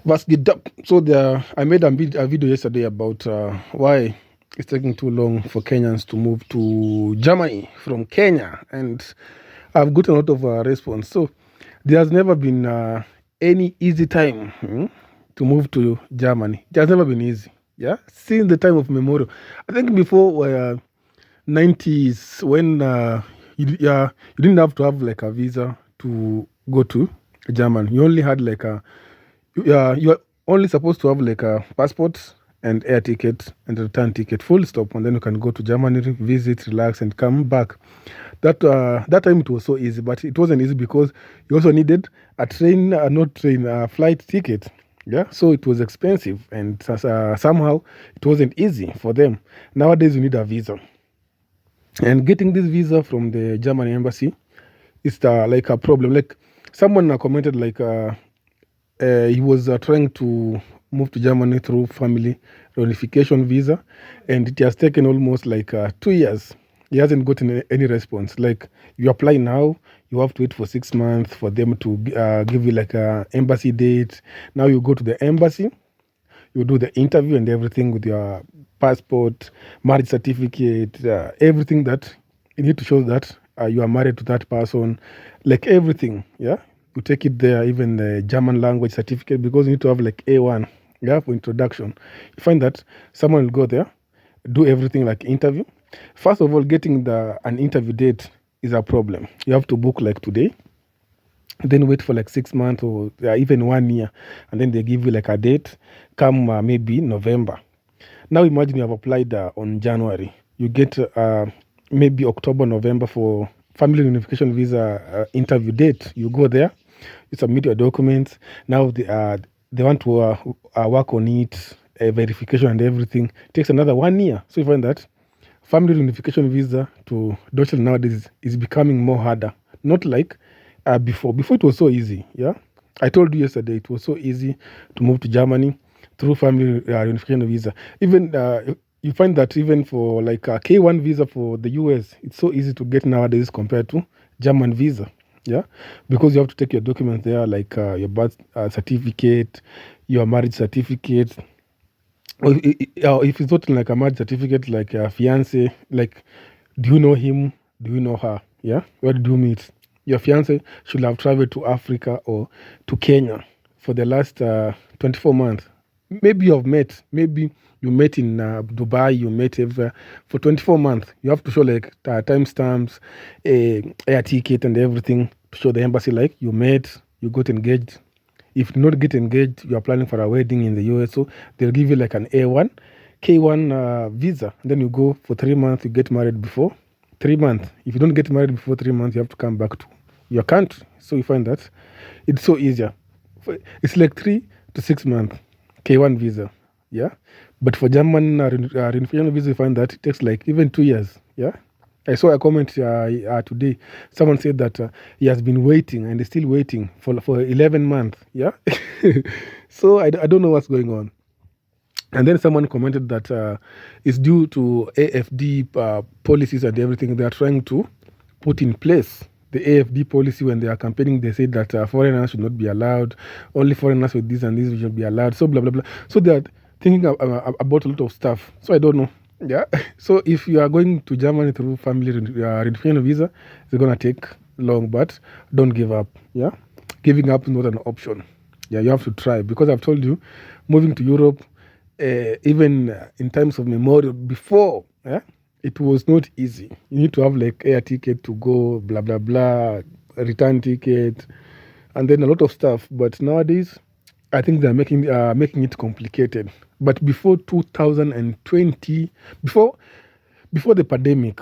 Was get up. So I made a video yesterday about why it's taking too long for Kenyans to move to Germany from Kenya, and I've gotten a lot of response. So there has never been any easy time to move to Germany. It has never been easy. Yeah, since the time of memorial. I think before 90s when you didn't have to have like a visa to go to Germany. You only had like a you're only supposed to have like a passport and air ticket and a return ticket, full stop, and then you can go to Germany, visit, relax, and come back. That time it was so easy, but it wasn't easy because you also needed a train, not train, a flight ticket. Yeah, so it was expensive, and somehow it wasn't easy for them. Nowadays, you need a visa, and getting this visa from the German embassy is like a problem. Like someone commented, like he was trying to move to Germany through family reunification visa, and it has taken almost like 2 years. He hasn't gotten any response. Like you apply now, you have to wait for 6 months for them to give you like a embassy date. Now you go to the embassy, you do the interview and everything with your passport, marriage certificate, everything that you need to show that you are married to that person, like everything. Yeah, you take it there, even the German language certificate, because you need to have like A1. Yeah, for introduction. You find that someone will go there, do everything like interview. First of all, getting an interview date is a problem. You have to book like today, then wait for like 6 months or even 1 year, and then they give you like a date come maybe November. Now imagine you have applied on January, you get maybe October, November for family reunification visa interview date. You go there, you submit your documents. Now they want to work on it, verification and everything. It takes another 1 year. So you find that family reunification visa to Deutschland nowadays is becoming more harder. Not like before. Before it was so easy. Yeah, I told you yesterday it was so easy to move to Germany through family reunification visa. Even you find that even for like a K1 visa for the US, it's so easy to get nowadays compared to German visa. Yeah, because you have to take your documents there, like your birth certificate, your marriage certificate. Or if it's not like a marriage certificate, like a fiance, like, do you know him? Do you know her? Yeah, where did you meet? Your fiance should have traveled to Africa or to Kenya for the last 24 months. Maybe you have met. Maybe you met in Dubai. You met for 24 months. You have to show like timestamps, air ticket, and everything to show the embassy like you met, you got engaged. If you not get engaged, you are planning for a wedding in the US, so they'll give you like an A1, K1 visa. And then you go for 3 months, you get married before 3 months. If you don't get married before 3 months, you have to come back to your country. So you find that it's so easier. It's like 3 to 6 months K1 visa. Yeah. But for German reunification visa, you find that it takes like even 2 years. Yeah. I saw a comment today. Someone said that he has been waiting and is still waiting for 11 months. Yeah. So I don't know what's going on. And then someone commented that it's due to AFD policies and everything they are trying to put in place. The AFD policy, when they are campaigning, they say that foreigners should not be allowed. Only foreigners with this and this should be allowed. So blah, blah, blah. So they are thinking about a lot of stuff. So I don't know. Yeah. So if you are going to Germany through family reunification visa, it's going to take long, but don't give up. Yeah. Giving up is not an option. Yeah. You have to try, because I've told you, moving to Europe, even in times of memorial before, yeah, it was not easy. You need to have like air ticket to go, blah, blah, blah, return ticket, and then a lot of stuff. But nowadays, I think they're making it complicated. But before 2020, before the pandemic,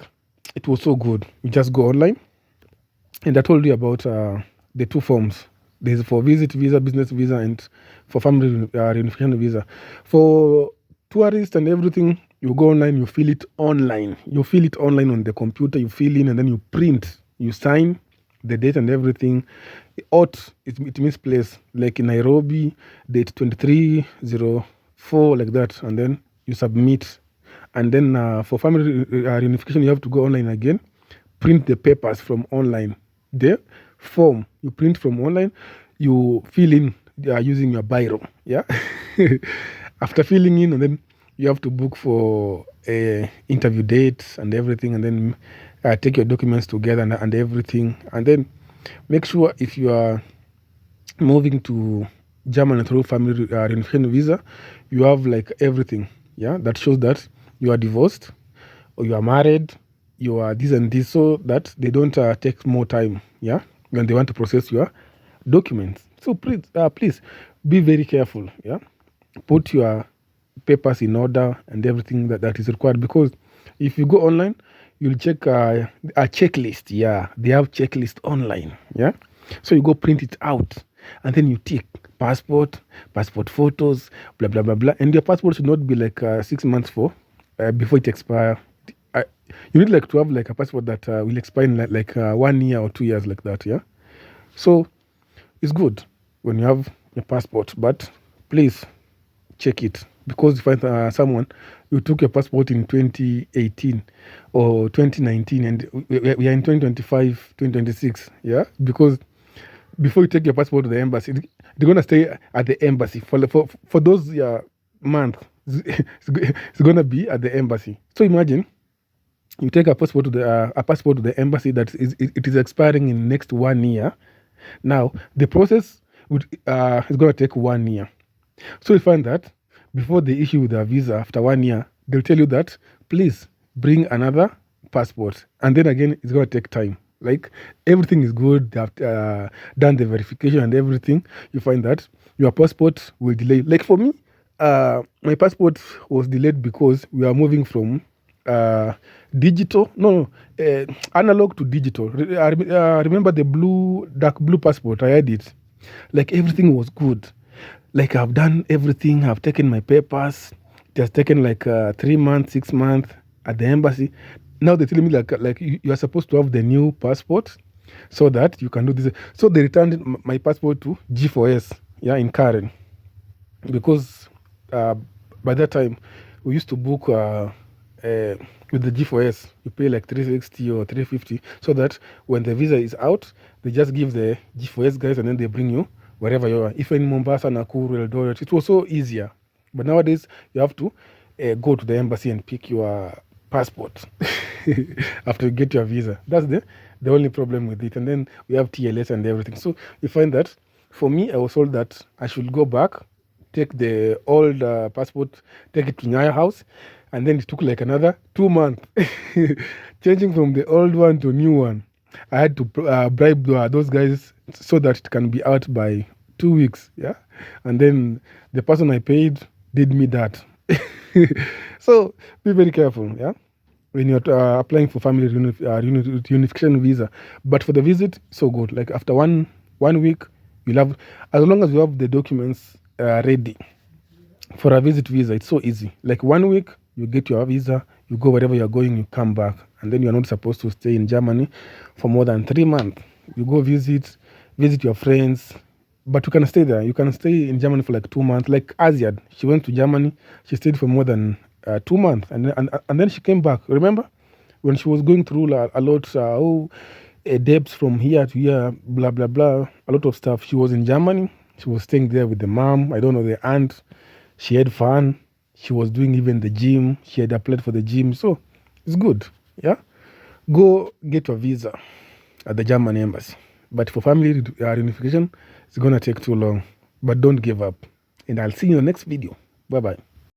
it was so good. You just go online, and I told you about the two forms. There's for visit visa, business visa, and for family reunification visa. For tourists and everything, you go online, you fill it online. You fill it online on the computer, you fill in, and then you print, you sign the date and everything. It means place, like in Nairobi, date 2304, like that, and then you submit. And then for family reunification, you have to go online again, print the papers from online. The form you print from online, you fill in using your biro. Yeah. After filling in, and then you have to book for a interview dates and everything, and then take your documents together and everything, and then make sure if you are moving to Germany through family reunification visa, you have like everything, yeah, that shows that you are divorced or you are married, you are this and this, so that they don't take more time, yeah, when they want to process your documents. So please be very careful, yeah. Put your papers in order and everything that is required, because if you go online, you'll check a checklist. Yeah, they have checklist online. Yeah, so you go print it out and then you tick passport, passport photos, blah blah blah blah, and your passport should not be like 6 months before it expire. uh, you need like to have like a passport that will expire in like 1 year or 2 years, like that. Yeah, so it's good when you have your passport, but please check it, because you find someone, you took your passport in 2018 or 2019, and we are in 2025, 2026. Yeah, because before you take your passport to the embassy, they're gonna stay at the embassy for those months. It's gonna be at the embassy. So imagine you take a passport to the embassy that it is expiring in next 1 year. Now the process is gonna take 1 year. So you find that before they issue the visa after 1 year, they'll tell you that please bring another passport, and then again it's gonna take time. Like everything is good, they have done the verification and everything. You find that your passport will delay. Like for me, my passport was delayed because we are moving from digital, no, analog to digital. Remember the dark blue passport? I had it. Like everything was good. Like I've done everything. I've taken my papers. It has taken like 3 months, 6 months at the embassy. Now they're telling me like you are supposed to have the new passport so that you can do this. So they returned my passport to G4S, yeah, in Karen, because by that time we used to book with the G4S. You pay like 360 or 350, so that when the visa is out, they just give the G4S guys and then they bring you wherever you are. If in Mombasa, Nakuru, Eldoret, it was so easier. But nowadays you have to go to the embassy and pick your passport after you get your visa. That's the only problem with it. And then we have TLS and everything. So you find that for me, I was told that I should go back, take the old passport, take it to Nyaya house, and then it took like another 2 months changing from the old one to new one. I had to bribe those guys so that it can be out by 2 weeks. Yeah, and then the person I paid did me that. So be very careful. Yeah, when you're applying for family reunification visa. But for the visit, so good. Like after one week, you'll have, as long as you have the documents ready for a visit visa, it's so easy. Like 1 week, you get your visa, you go wherever you're going, you come back, and then you're not supposed to stay in Germany for more than 3 months. You go visit your friends, but you can stay there. You can stay in Germany for like 2 months. Like Aziad, she went to Germany, she stayed for more than 2 months, and then she came back. Remember when she was going through a lot, debts from here to here, blah blah blah, a lot of stuff. She was in Germany. She was staying there with the mom. I don't know, the aunt. She had fun. She was doing even the gym. She had applied for the gym. So it's good. Yeah. Go get your visa at the German embassy. But for family reunification, it's going to take too long. But don't give up. And I'll see you in the next video. Bye-bye.